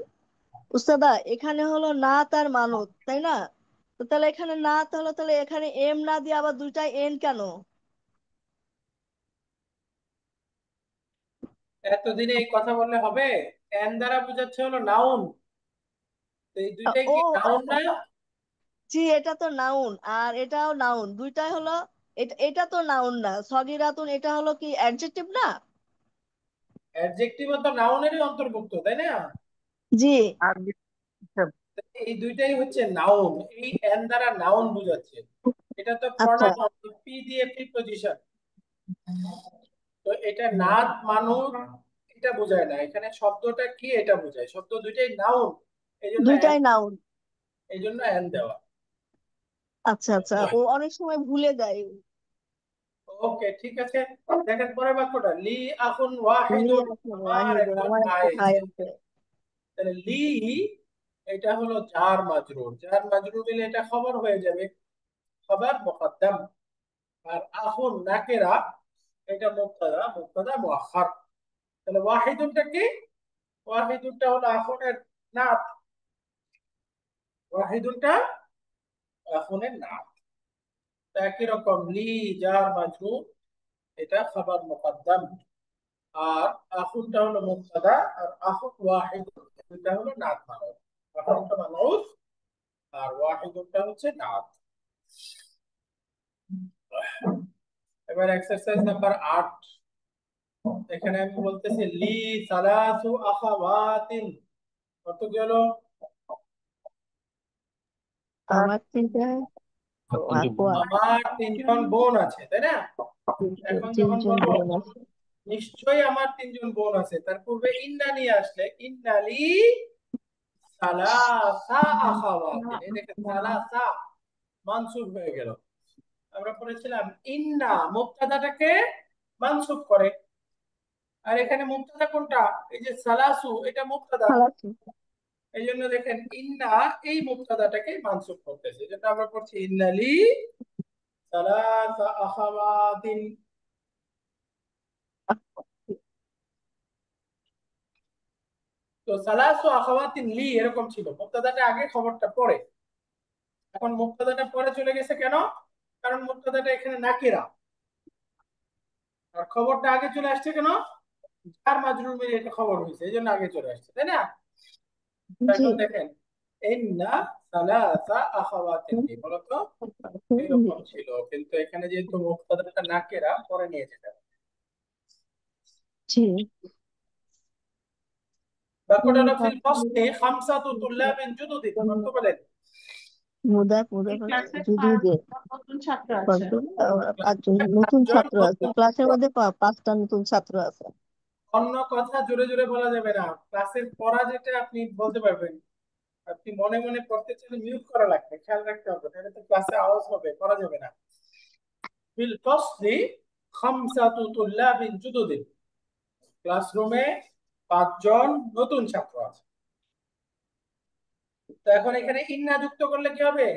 উস্তাদা এখানে হলো নাত আর মানত, তাই না? তো তাহলে এখানে নাত হলো, তাহলে এখানে এম না দিয়ে আবার দুইটা এন কেন? এতদিনে এই কথা বললে হবে? এন দ্বারা বোঝাচ্ছে হলো নাউন, তো এই দুইটাই ও কি নাউন না? জি, এটা তো নাউন আর এটাও নাউন, দুইটাই হলো। এটা এটা তো নাউন না, সগীরাতুন এটা হলো কি অ্যাডজেক্টিভ না? অ্যাডজেক্টিভ তো নাউনেরই অন্তর্ভুক্ত, তাই না? জি। আর লিখতে- এই দুইটাই হচ্ছে নাউন, এই এন দ্বারা নাউন বোঝাচ্ছে। এটা তো আচ্ছা প্রনাউন, পি দিয়ে প্রিপজিশন, তো এটা নাত মানুষ এটা বোঝায় না, এখানে শব্দটা কি এটা বোঝায়, শব্দ দুইটাই নাউন, দুইটাই নাউন। এই জন্য এন দেওয়া। আচ্ছা আচ্ছা, ও অনেক সময় ভুলে যায়। ওকে, ঠিক আছে। দেখেন পরের বাক্যটা, লি আখুন ওয়াহিদুন, আমার ওয়াহিদুন, একজন আমার একটা ভাই ভাই আছে। আছে। তাহলে লি এটা হলো জার মাজরুর, জার মাজরুর দিলে এটা খবর হয়ে যাবে, খবর মুকদ্দাম। আর আখুন নাকিরা, এটা মুবতাদা, মুবতাদা মুআখখার। তাহলে ওয়াহিদুনটা কি? ওয়াহিদুনটা হলো আখুনের নাত, ওয়াহিদুনটা আখুনের নাত। তো একই রকম লি জার মাজরুর, এটা খবর মুকদ্দাম, আর আখুনটা হলো মুবতাদা, আর আখুন ওয়াহিদ এটা হলো নাত মানুষ, আখুনটা মানুষ আর ওয়াহিদুনটা হচ্ছে নাত। এবার এক্সারসাইজ নাম্বার 8, এখানে আমি বলতেছি লি সালাসু আখাওয়াতিন, কত কি হলো? আর আমার তিনটা, ও তিনটি বোন। আকোয়া, আমার 3জন বোন আছে, তাই না? এখন যখন তিনজন বলবো বোন আছে। নিশ্চয়ই আমার 3জন বোন আছে, তার পূর্বে ইন্না নিয়ে আসলে ইন্নালি সালাসা আখাওয়াতিন, এই দেখেন সালাসা মানসুব হয়ে গেল। আমরা পড়েছিলাম ইন্না মুবতাদাটাকে মানসুব করে, আর এখানে মুবতাদা কোনটা? এই যে সালাসু, এটা মুবতাদা, খালাসি। এই জন্য দেখেন ইন্না এই মুবতাদাটাকে মানসুব করতেছে, যেটা আমরা পড়ছি ইন্নালি সালাসা আখাওয়াতিন। তো সালাসু আখাওয়াতিন লি এরকম ছিল, মুবতাদাটা আগে খবরটা পরে, এখন মুবতাদাটা পরে চলে গেছে কেন? কারণ মুবতাদাটা এখানে নাকিরা, আর খবরটা আগে চলে আসছে কেন? যার মাজরুর মিলে এটা খবর হয়েছে, এই জন্য আগে চলে আসছে, তাই না? তো জি এখন দেখেন ইন্না সালাসা আখাওয়াতিন লি বলতো এরকম ছিল, কিন্তু এখানে যেহেতু মুবতাদাটা নাকিরা পরে নিয়ে যেতে হবে। জি বাক্যটা হলো ফিল ফাসলি খামসাতু তুল্লাবিন জুদুদিন, অর্থ বলেন মুদাফ এই ক্লাসে যদি যে নতুন ছাত্র আছে। পাঁচজন নতুন পাঁচজন ছাত্র আছে নতুন। ক্লাসের মধ্যে পাঁচটা নতুন ছাত্র আছে। অন্য কথা জোরে জোরে বলা যাবে না, ক্লাসের পড়া যেটা আপনি বলতে পারবেন, আপনি মনে মনে পড়তে চাইলে মিউট করা লাগবে, খেয়াল রাখতে হবে, তাহলে তো ক্লাসে আওয়াজ হবে, পড়া যাবে না। ফিল ফাসলি খামসাতু তুল্লাবিন জুদুদিন, ক্লাসরুমে পাঁচজন নতুন ছাত্র আছে। তো এখন এখানে ইন্না যুক্ত করলে কি হবে?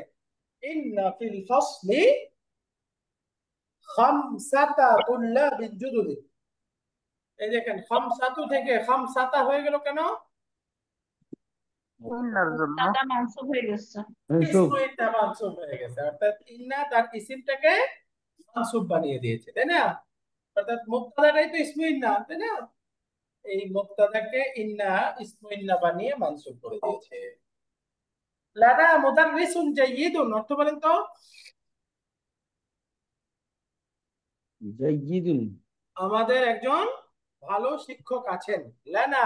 ইন্না ফিল ফাসলি খামসাতা তুল্লাবিন জুদুদিন। এই দেখেন খামসাতু থেকে খামসাতা হয়ে গেল কেন? ইন্নার জন্য দাদা মানসুব হয়ে গেছে। মানসুব। ইসমু ইন্না মানসুব হয়ে গেছে, অর্থাৎ ইন্না তার ইসিমটাকে মানসুব বানিয়ে দিয়েছে, তাই না? অর্থাৎ মুবতাদাটাই তো ইসমু ইন্না, তাই না? এই মুবতাদাকে ইন্না ইসমু ইন্না বানিয়ে মানসুব করে দিয়েছে। লানা মুদাররিসুন জাইয়িদুন, অর্থ বলেন তো? জাইয়িদুন। আমাদের একজন ভালো শিক্ষক আছেন। লানা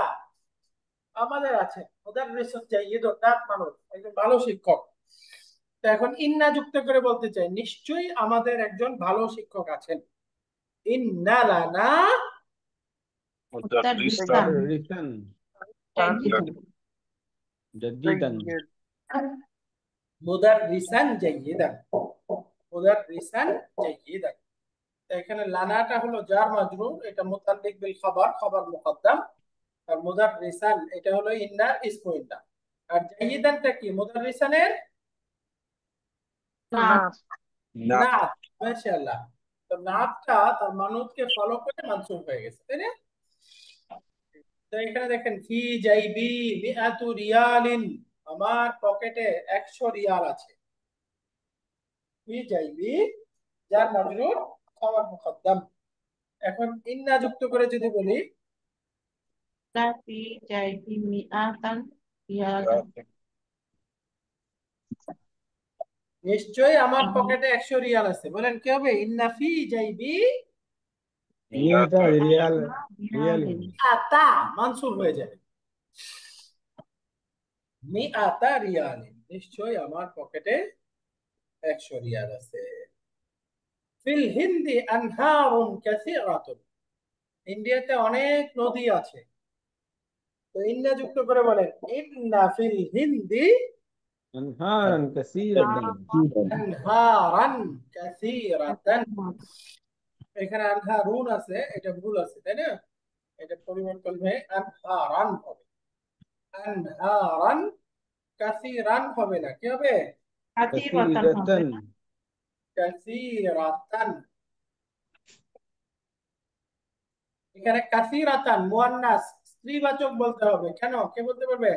আমাদের আছেন, মুদাররিসুন জাইয়িদুন তার মানুষ একজন ভালো শিক্ষক। তো এখন ইন্না যুক্ত করে বলতে চাই নিশ্চয়ই আমাদের একজন ভালো শিক্ষক আছেন। ইন্না লানা মুদাররিসান রিসান জাইয়িদুন। জাদিদান। মুদাররিসান জাইয়িদান, মুদাররিসান জাইয়িদান। তো এখানে লানাটা হলো জার মাজরুর, এটা মুতাল্লিক বিল খাবার, খাবার মুকদ্দাম। আর মুদাররিসান এটা হলো ইন্না ইসমু ইন্না। আর জাইয়িদানটা কি? মুদাররিসানের নাচ নাত। মাশাআল্লাহ। তো নাতটা তার মানুষকে ফলো করে মানসুব হয়ে গেছে, তাই না? তো এখানে দেখেন ফি জাইবি মিআতু রিয়ালিন, আমার পকেটে 100 রিয়াল আছে। ফি জাইবি যার মাজরুর, খাবার মুকদ্দাম। এখন ইন্না যুক্ত করে যদি বলি ফি জাইবি মিআতান রিয়ালান। নিশ্চয়ই আমার পকেটে 100 রিয়াল আছে, বলেন কি হবে? ইন্না ফি জাইবি মিয়াতা রিয়াল রিয়ালিন। আতা মানসুব হয়ে যাবে, মিআতা রিয়ালিন, নিশ্চয়ই আমার পকেটে 100 রিয়াল আছে। ফিল হিন্দি আনহারুন কাসীরাতুন, ইন্ডিয়াতে অনেক নদী আছে। তো ইন্না যুক্ত করে বলেন ইন্না ফিল হিন্দি আনহারান কাসীরাতান। আনহারান কাসীরাতান। এখানে আনহারুন আছে, এটা ভুল আছে, তাই না? এটা পরিবর্তন হয়ে আনহারান হবে। আনহারান কাসীরান হবে না, কি হবে? কাসীরাতান হবে। কাসীরাতান। কাসীরাতান। এখানে কাসীরাতান মুয়ান্নাস স্ত্রীবাচক বলতে হবে, কেন? কে বলতে পারবে?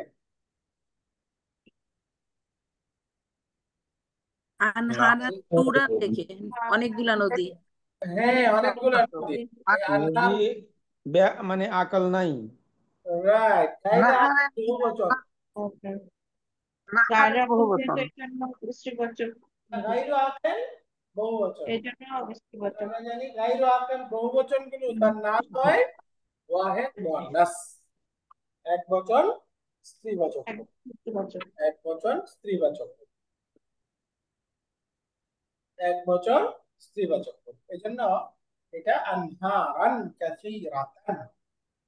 আনহারা প্লুরাল দেখে অনেকগুলা নদী। হ্যাঁ, অনেকগুলো নদী। এই আনহার, নদী মানে আকল নাই। রাইট। গায়রা বহুবচন, গায়রা বহুবচন। বলতে এজন্য স্ত্রীবাচক, গায়রু আকেল বহুবচন। এজন্য স্ত্রীবাচক। আমরা জানি গায়রু আকেল বহুবচন গুলো তার নাম হয় ওয়াহিদ মুয়ান্নাস, এক বচন স্ত্রীবাচক, স্ত্রীবাচক। এক বচন স্ত্রীবাচক, এক বচন স্ত্রীবাচক। এই জন্য এটা আনহারান কাসীরাতান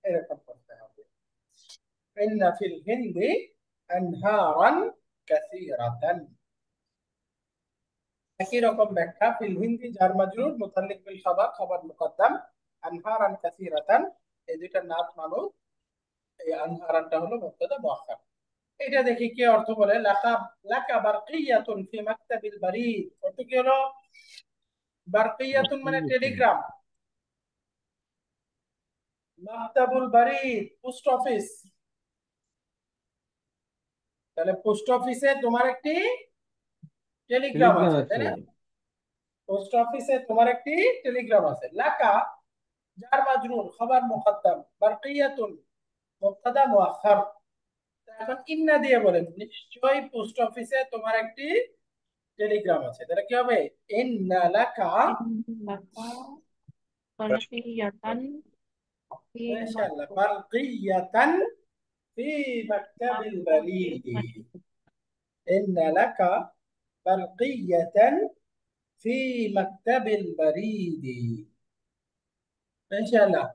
এরকম করতে হবে। ইন্না ফিল হিন্দি আনহারান কাসীরাতান। একই রকম ব্যাখ্যা, ফিল হিন্দি জার মাজরুর মুতাল্লিক বিল খাবার, খাবার মুকদ্দাম। আনহারান কাসীরাতান এই দুইটা নাত মানুষ, এই আনহারানটা হলো মুবতাদা মুআক্খার। এটা দেখি কি অর্থ বলে। লাকা লাকা বারকিয়াতুন ফি মাকতাবিল বারিদ, অর্থ কি হলো? বারকিয়াতুন মানে টেলিগ্রাম, মাকতাবুল বারিদ পোস্ট অফিস। তাহলে পোস্ট অফিসে তোমার একটি টেলিগ্রাম টেলিগ্রাম আছে, তাই আছে। না? পোস্ট অফিসে তোমার একটি টেলিগ্রাম আছে। লাকা জার মাজরুর খবর মুকদ্দাম, বারকিয়াতুন মুবতাদা মুআখখার। এখন ইন্না দিয়ে বলেন নিশ্চয়ই পোস্ট অফিসে তোমার একটি টেলিগ্রাম আছে, তাহলে কি হবে? ইন্না লাকা লাকা বারকিয়াতান ফি মাশাআল্লাহ বারকিয়াতান ফি মাকতাবিল বারিদ। ইন্না লাকা বারকিয়াতান ফি মাকতাবিল বারিদ। মাশাআল্লাহ।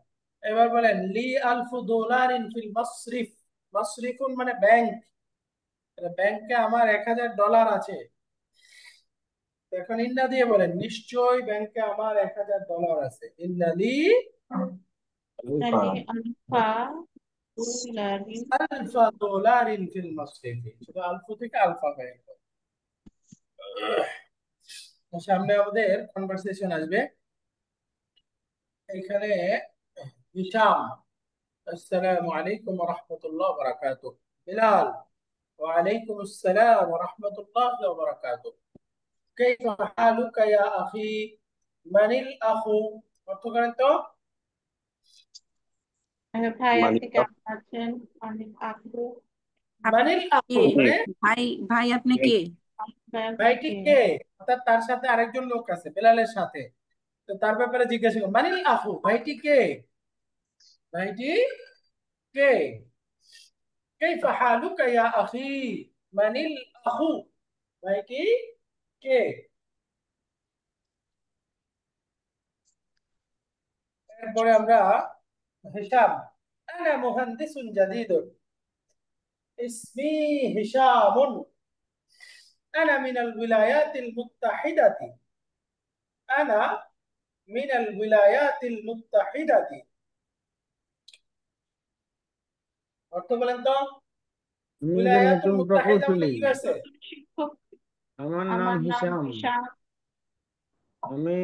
এবার বলেন লি আলফু ডলারিন ফিল মাসরিফ। মাসরিফুন মানে ব্যাংক, ব্যাংকে আমার $1000 আছে। এখন ইন্না দিয়ে বলেন নিশ্চয় ব্যাংকে আমার $1000 আছে। ইন্না লি ইন্নালি আলফা ডলারিন আলফা ডলারিন ফিল মাসরিফি। শুধু আলফু থেকে আলফা হয়ে গেল। সামনে আমাদের কনভারসেশন আসবে। এখানে হিশাম, আসসালামু আলাইকুম ওয়া রাহমাতুল্লাহি ওয়া বারাকাতুহু। বিলাল, ওয়া আলাইকুম আসসালাম ওয়া রাহমাতুল্লাহি ওয়া বারাকাতুহু। কাইফা হালুকা ইয়া আখি? মানিল আখু? অর্থ করেন তো। ভাই মানে আপনি কেমন আছেন? অনেক আগ্রহ। মানিল কে? আখু মানে ভাই ভাই আপনি কে? ভাই আপনি ভাইটি কে? কে, অর্থাৎ তার সাথে আরেকজন লোক আছে বেলালের সাথে, তো তার ব্যাপারে জিজ্ঞাসা করুন। মানিল আখু, ভাইটি কে? ভাইটি কে? কাইফা হালুকা ইয়া আখি? মানিল আখু, ভাইটি কে? এরপরে আমরা হিসাব। আনা মুহান্দিসুন জাদিদুন, ইসমি হিসামুন, আনা মিনাল উইলায়াতিল মুত্তাহিদাতি, আনা মিনাল উইলায়াতিল মুত্তাহিদাতি। অর্থ বলেন তো। আমি একজন উইলায়াতুল নতুন মুত্তাহিদা মানে প্রকৌশলী। ইউএসএ। শিক্ষক। আমার নাম আমার নাম হিশাম। হিশাম। আমি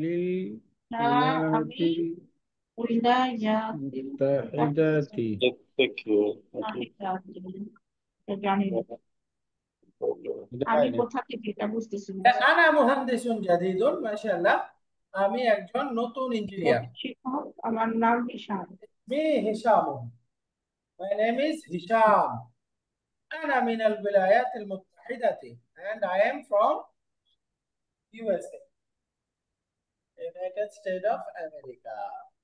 লিল আমি উলায়াতিল উইলায়াতিল মুত্তাহিদাতি। মুত্তাহিদাতি। জানি না। এটা আমি পাইলে কোথা থেকে এটা বুঝতেছি না। আনা মুহান্দিসুন জাদিদুন, মাশাআল্লাহ, আমি একজন নতুন ইঞ্জিনিয়ার। শিক্ষক, আমার নাম হিশাম। মি হিশামুন, মাই নেম ইজ হিশাম। আনা মিনাল উইলায়াতিল মুত্তাহিদাতি, and I am from USA, United States of America,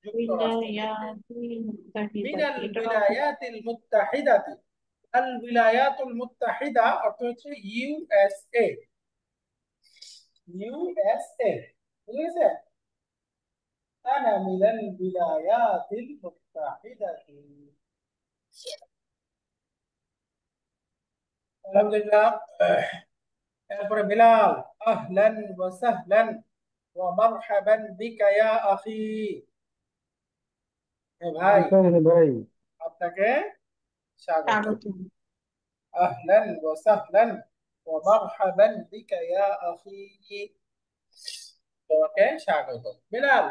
যুক্তরাষ্ট্র থেকে। উইলায়াতিল মিনাল মুত্তাহিদাতি, এটা উইলায়াতিল মুত্তাহিদাতি। আল উইলায়াতুল মুত্তাহিদা অর্থ হচ্ছে ইউএসএ। ইউএসএ, ঠিক আছে? আনা মিনাল উইলায়াতিল মুত্তাহিদাতি। আলহামদুলিল্লাহ। এরপরে বিলাল, আহলান ওয়া সাহলান ওয়া মারহাবান বিকা ইয়া আখি। হে ভাই, ওয়েলকাম ভাই। আপনাকে স্বাগত। স্বাগত। আহলান ওয়া সাহলান ওয়া মারহাবান বিকা ইয়া আখি, তোমাকে স্বাগত। বিলাল,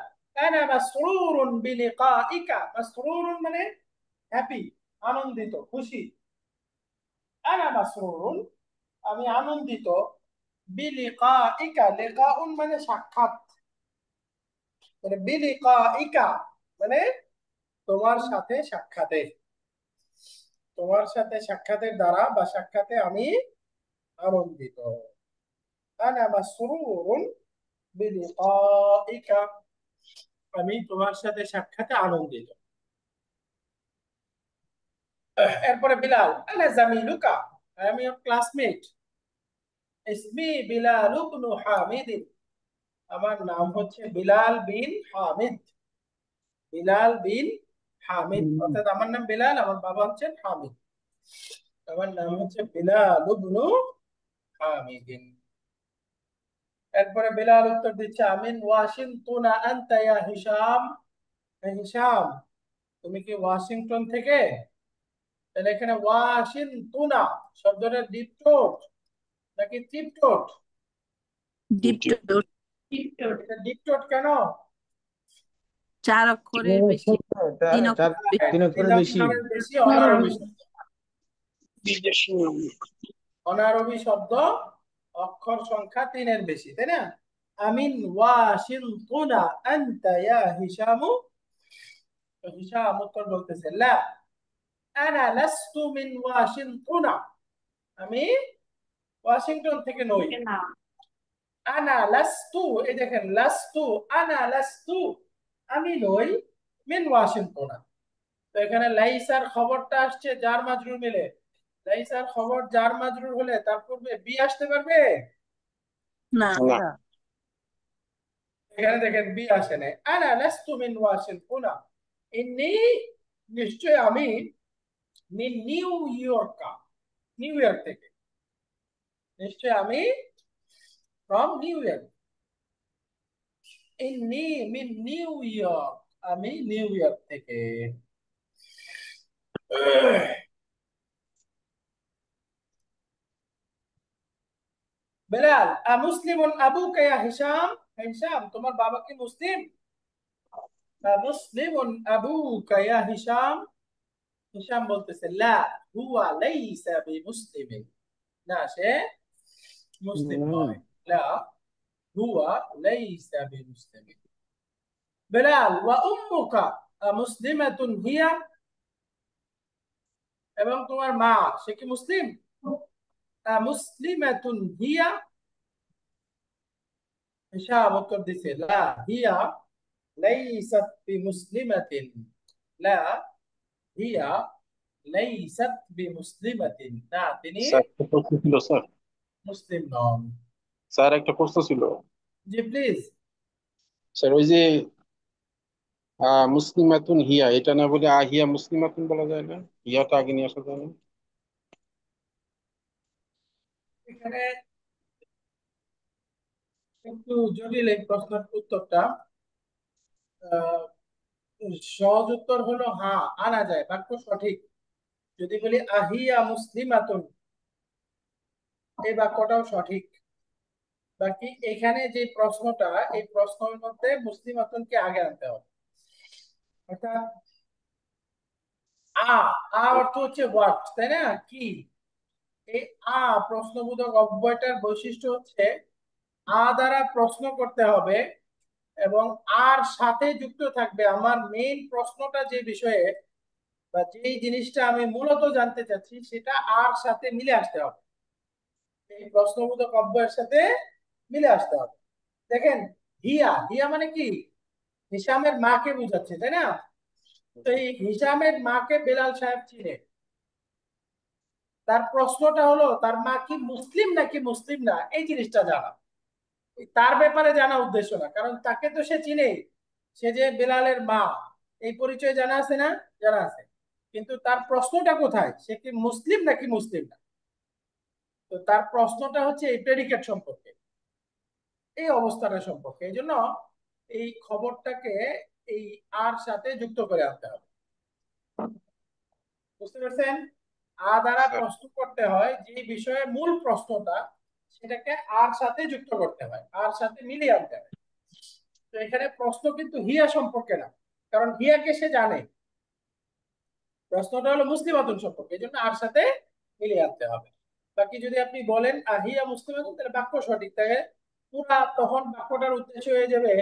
আনা মাসরুরুন বিলিকাইকা। মাসরুরুন মানে হ্যাপি, আনন্দিত, খুশি। আনা মাসরুরুন, আমি আনন্দিত। বিলিকাইকা, লিকাউন মানে সাক্ষাৎ, মানে বিলিকাইকা মানে তোমার সাথে সাক্ষাতে। তোমার সাথে সাক্ষাতের দ্বারা বা সাক্ষাতে আমি আনন্দিত। আনা মাসরুরুন বিলিকাইকা, আমি তোমার সাথে সাক্ষাতে আনন্দিত। এরপরে বিলাল, আনা জামিলুকা, আমি your ক্লাসমেট। ইসমি বিলাল ইবনু হামিদ, আমার নাম হচ্ছে বিলাল বিন হামিদ। বিলাল বিন হামিদ, অর্থাৎ আমার নাম বিলাল, আমার বাবা হচ্ছেন হামিদ, আমার নাম হচ্ছে বিলাল ইবনু হামিদ। এরপরে বিলাল উত্তর দিচ্ছে, আমিন ওয়াশিংটন আনতা ইয়া হিশাম। হে হিশাম, তুমি কি ওয়াশিংটন থেকে? তাহলে এখানে ওয়াশিংটনা শব্দটা ডিপ টোট নাকি টিপ টোট? ডিপ টোট, এটা ডিপ টোট কেন? 4 অক্ষরের বেশি, 3 অক্ষরের বেশি। 3 অক্ষরের বেশি। অক্ষরের বেশি অনারবি শব্দ। অনারবি শব্দ অক্ষর সংখ্যা 3-এর বেশি, তাই না? আমিন ওয়াশিংটনা আনতা ইয়া হিশামু। তো হিশাম উত্তর বলতেছে লা আনা লাস্তু মিন ওয়াশিংটনা, আমি ওয়াশিংটন থেকে নই। না আনা লাস্তু, এই দেখেন লাস্তু, আনা লাস্তু, আমি নই, মিন ওয়াশিংটনা। তো এখানে লাইসার খবরটা আসছে জার মাজরুর মিলে। লাইসার খবর জার মাজরুর হলে তার পূর্বে বি আসতে পারবে? না, না। এখানে দেখেন বি আসে নাই। আনা লাস্তু মিন ওয়াশিংটনা, ইন্নী নিশ্চয় আমি, মিন নিউ ইয়র্কা, নিউ ইয়র্ক থেকে, নিশ্চয় আমি ফ্রম নিউ ইয়র্ক। ইন্নী মিন নিউ ইয়র্ক, আমি নিউ ইয়র্ক থেকে। বেলাল মুসলিমুন আবুকা ইয়া হিশাম, হিশাম তোমার বাবা কি মুসলিম? মুসলিমুন আবুকা ইয়া হিশাম। হিশাম বলতেছে লা হুয়া লাইসা বিমুসলিমিন, না সে মুসলিম নয়। লা হুয়া লাইসা বিমুসলিমিন। বেলাল ওয়া উম্মুকা মুসলিমাতুন হিয়া, এবং তোমার মা সে কি মুসলিম? মুসলিমাতুন হিয়া। হিশাম উত্তর দিছে লা হিয়া লাইসাত বিমুসলিমাতিন, লা হিয়া লাইসাত বিমুসলিমাতিন, না তিনি স্যার একটা প্রশ্ন ছিল স্যার। মুসলিম নন। স্যার একটা প্রশ্ন ছিল। জি প্লিজ। স্যার ওই যে মুসলিমাতুন হিয়া, এটা না বলে আহিয়া মুসলিমাতুন বলা যায় না? হিয়াটা আগে নিয়ে আসা যায় না? এখানে একটু জটিল এই প্রশ্নের উত্তরটা। আহ, সহজ উত্তর হলো হ্যাঁ আনা যায়, বাক্য সঠিক। যদি বলি আহিয়া মুসলিমাতুন, এই বাক্যটাও সঠিক। বাকি এখানে যে প্রশ্নটা, এই প্রশ্নের মধ্যে মুসলিমাতুনকে আগে আনতে হবে। অর্থাৎ আ, আ অর্থ হচ্ছে হোয়াট, তাই না? কি। এই প্রশ্নবোধক অব্যয়টার বৈশিষ্ট্য হচ্ছে দ্বারা প্রশ্ন করতে হবে এবং আর সাথে যুক্ত থাকবে আমার মেইন প্রশ্নটা, যে বিষয়ে বা যেই জিনিসটা আমি মূলত জানতে চাচ্ছি সেটা আর সাথে মিলে আসতে হবে, এই প্রশ্নবোধক অব্যয়ের সাথে মিলে আসতে হবে। দেখেন হিয়া, হিয়া মানে কি? হিশামের মাকে বোঝাচ্ছে, তাই না? তো এই হিশামের মাকে বেলাল সাহেব চিনে। তার প্রশ্নটা হলো তার মা কি মুসলিম নাকি মুসলিম না, এই জিনিসটা জানা। তার ব্যাপারে জানা উদ্দেশ্য না, কারণ তাকে তো সে চিনে, সে যে বেলালের মা, এই পরিচয় জানা আছে না? জানা আছে। কিন্তু তার প্রশ্নটা কোথায়, সে কি মুসলিম নাকি মুসলিম না? তো তার প্রশ্নটা হচ্ছে এই প্রেডিকেট সম্পর্কে, এই অবস্থাটা সম্পর্কে। এই জন্য এই খবরটাকে এই আর সাথে যুক্ত করে আনতে হবে। বুঝতে পারছেন? দ্বারা স্যার প্রশ্ন করতে হয় যে বিষয়ে মূল প্রশ্নটা, সেটাকে আর সাথে যুক্ত করতে হয়, আর সাথে মিলিয়ে আনতে হয়। তো এখানে প্রশ্ন কিন্তু হিয়া সম্পর্কে না, কারণ হিয়াকে সে জানে। প্রশ্নটা হলো মুসলিমাতুন সম্পর্কে, এই জন্য আর সাথে মিলিয়ে আনতে হবে। বাকি যদি আপনি বলেন আহিয়া মুসলিমাতুন, তাহলে বাক্য সঠিক থাকে পুরা, তখন বাক্যটার উদ্দেশ্য হয়ে যাবে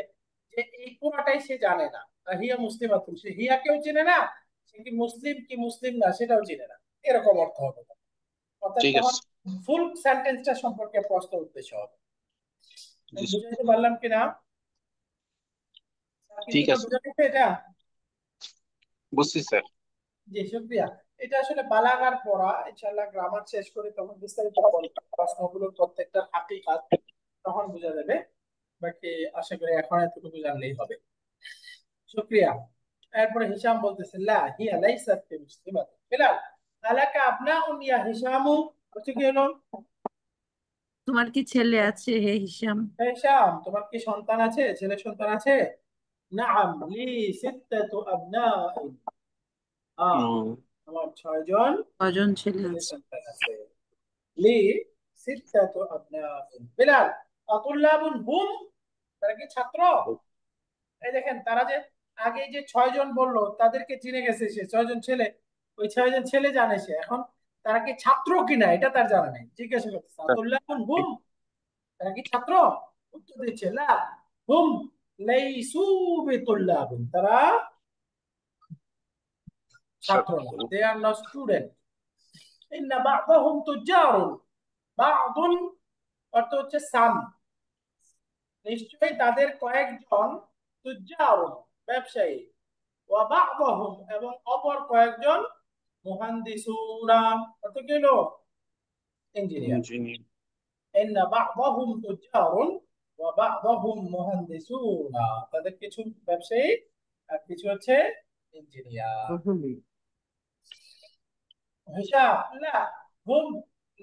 যে এই পুরাটাই সে জানে না। আহিয়া মুসলিমাতুন, সে হিয়াকেও চিনে না, সে কি মুসলিম কি মুসলিম না সেটাও চিনে না, এরকম অর্থ হবে। অর্থাৎ ঠিক তখন আছে। ফুল সেন্টেন্সটা সম্পর্কে প্রশ্ন উদ্দেশ্য হবে। জি স্যার। বুঝাইতে পারলাম কিনা? ঠিক কিছুটা আছে, বুঝা গেছে এটা? বুঝছি স্যার। জি শুক্রিয়া। এটা আসলে বালাগার পড়া, ইনশাআল্লাহ গ্রামার শেষ করে তখন বিস্তারিত প্রশ্নগুলোর প্রত্যেকটা হাকিকাত তখন বোঝা যাবে। বাকি আশা করি এখন এতটুকু জানলেই হবে। শুক্রিয়া। এরপরে হিশাম বলতেছে লা হিয়া লাইসাত বিমুসলিমাত। বিলাল আলাকা আবনাউন ইয়া হিশামু, হচ্ছে কি হলো? তোমার কি ছেলে আছে হে হিশাম? হিশাম তোমার কি সন্তান আছে, ছেলে সন্তান আছে? নাআম লি সিত্তাতু আবনাইন। হুম। আমার 6 জন কজন ছেলে ছেলে আছে? সন্তান আছে। লি সিত্তাতু আবনাউন। বিলাল, আতুল্লাবুন হুম, তারা কি ছাত্র? এই দেখেন, তারা যে আগে যে 6 জন বললো তাদেরকে চিনে গেছে সে, 6 জন ছেলে, ওই 6 জন ছেলে জানে সে। এখন তারা কি ছাত্র কিনা এটা তার জানা নেই, জিজ্ঞাসা করতেছে আতুল্লাবুন হুম, তারা কি ছাত্র? উত্তর দিচ্ছে লা, হুম লাইসু বিতুল্লাবিন, তারা ছাত্র না, দে আর নট স্টুডেন্ট। ইন্না বা'দাহুম তুজ্জারুন, বা'দুন অর্থ হচ্ছে সাম, নিশ্চয়ই তাদের কয়েকজন তুজ্জারুন ব্যবসায়ী, ওয়া বা'দাহুম এবং অপর কয়েকজন মুহান্দিসুনা অর্থ কি হলো? ইঞ্জিনিয়ার। ইঞ্জিনিয়ার। ইন্না বা'দাহুম তুজ্জারুন ওয়া বা'দাহুম মুহান্দিসুনা, তাদের কিছু ব্যবসায়ী আর কিছু হচ্ছে ইঞ্জিনিয়ার। হিসাব না, হুম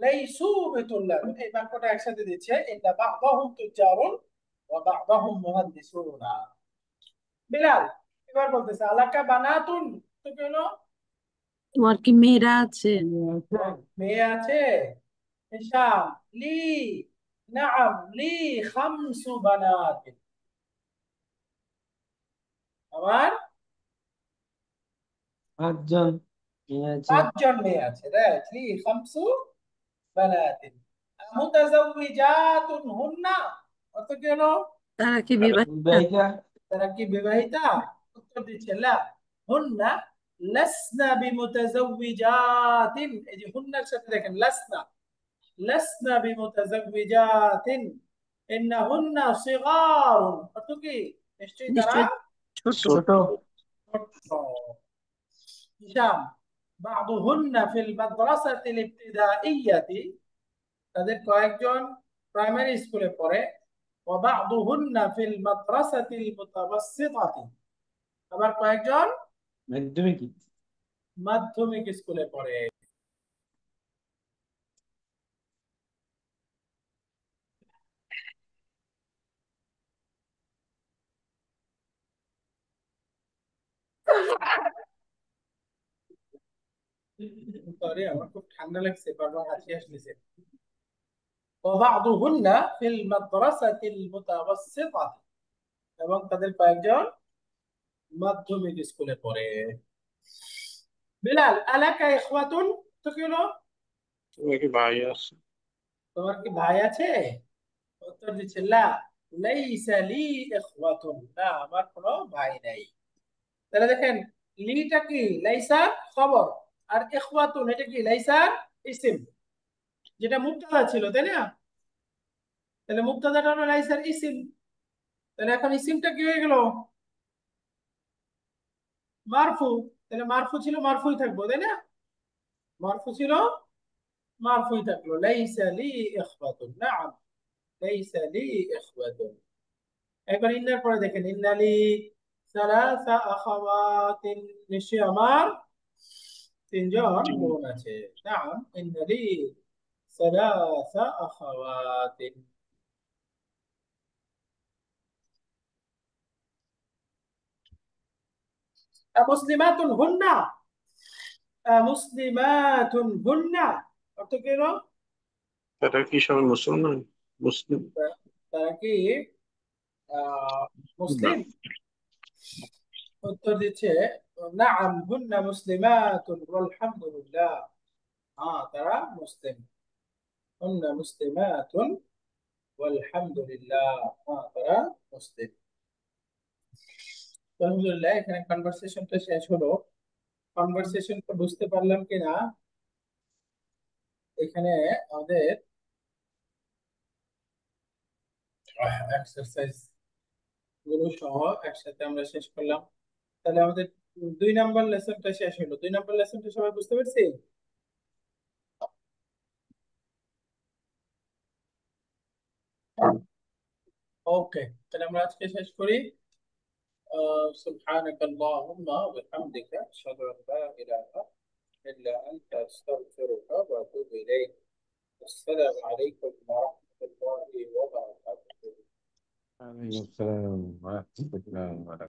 লাইসু বিতুল্লাব, এই বাক্যটা একসাথে দিচ্ছে ইন্না বা'দাহুম তুজ্জারুন ওয়া বা'দাহুম মুহান্দিসুনা। বিলাল এবার বলতেছে আলাকা বানাতুন, তো কি হলো? তোমার কি মেয়েরা আছে? মেয়ে আছে? হিসাম লি, নাআম লি খামসু বানাত, আমার 5 জন মেয়ে আছে। 5 জন মেয়ে আছে, রাইট, লি খামসু বানাতিন। মুতাজাওবিজাতুন হুন্না অর্থ কি হলো? তারা কি বিবাহিতা? বিবাহিতা। তারা কি বিবাহিতা? উত্তর দিচ্ছে লা, হুন্না লাসনা বিমুতাজাওবিজাতিন। এই যে হুন্নার সাথে দেখেন লাসনা, লাসনা বিমুতাজাওবিজাতিন, ইন্নাহুন্না সিগারুন অর্থ কি? নিশ্চয়ই তারা নিশ্চয় ছোট। ছোট। ছোট। হিসাম বা'দুহুন্না ফিল মাদ্রাসাতিল ইবতিদাইয়াতি, তাদের কয়েকজন প্রাইমারি স্কুলে পড়ে, ওয়া বা'দুহুন্না ফিল মাদ্রাসাতিল মুতাওয়াসসিতাতি, আবার কয়েকজন মাধ্যমিক। মাধ্যমিক স্কুলে পড়ে। সরি, আমার খুব ঠান্ডা লাগছে, বারবার হাসি আসতেছে। ওয়া বা'দুহুন্না ফিল মাদ্রাসাতিল মুতাওয়াসসিতাতি, এবং তাদের কয়েকজন মাধ্যমিক স্কুলে পড়ে। বিলাল আলাকা ইখওয়াতুন, তো কি হলো? তোমার কি ভাই আছে? তোমার কি ভাই আছে? উত্তর দিচ্ছে লা, লাইসা লি ইখওয়াতুন, না আমার কোনো ভাই নাই। তাহলে দেখেন, লিটা কি? লাইসার খবর, আর ইখওয়াতুন এটা কি? লাইসার ইসিম, যেটা মুবতাদা ছিল, তাই না? তাহলে মুবতাদাটা হলো লাইসার ইসিম, তাহলে এখন ইসিমটা কি হয়ে গেল? মারফু। তাহলে মারফু ছিল মারফুই থাকবো, তাই না? মারফু ছিল মারফুই থাকলো, লাইসা লি ইখওয়াতুন, নাআম লাইসা লি ইখওয়াতুন। একবার ইন্নার পরে দেখেন, ইন্নালি সালাসা আখাওয়াতিন, নিশ্চয়ই আমার 3 জন বোন আছে। নাম ইন্নালি সালাসা আখাওয়াতিন। মুসলিমাতুন হুন্না, মুসলিমাতুন হুন্না অর্থ কি হলো? তারা কি সবাই মুসলমান? মুসলিম? তারা কি না। মুসলিম? উত্তর দিচ্ছে নাআম হুন্না মুসলিমাতুন ওয়াল হামদুলিল্লাহ, হ্যাঁ তারা মুসলিম। হুন্না মুসলিমাতুন ওয়াল হামদুলিল্লাহ, হ্যাঁ তারা মুসলিম। আলহামদুলিল্লাহ, এখানে কনভারসেশনটা শেষ হলো। কনভারসেশনটা বুঝতে পারলাম কিনা এখানে আমাদের এক্সারসাইজ গুলো সহ একসাথে আমরা শেষ করলাম। তাহলে আমাদের 2 নাম্বার লেসনটা শেষ হলো। 2 নাম্বার লেসনটা সবাই বুঝতে পারছি? ওকে, তাহলে আমরা আজকে শেষ করি। سبحانك اللهم وبحمدك أشهد أن لا إله إلا أنت أستغفرك وأتوب إليك. السلام عليكم ورحمة الله وبركاته. عليكم السلام ورحمة الله وبركاته.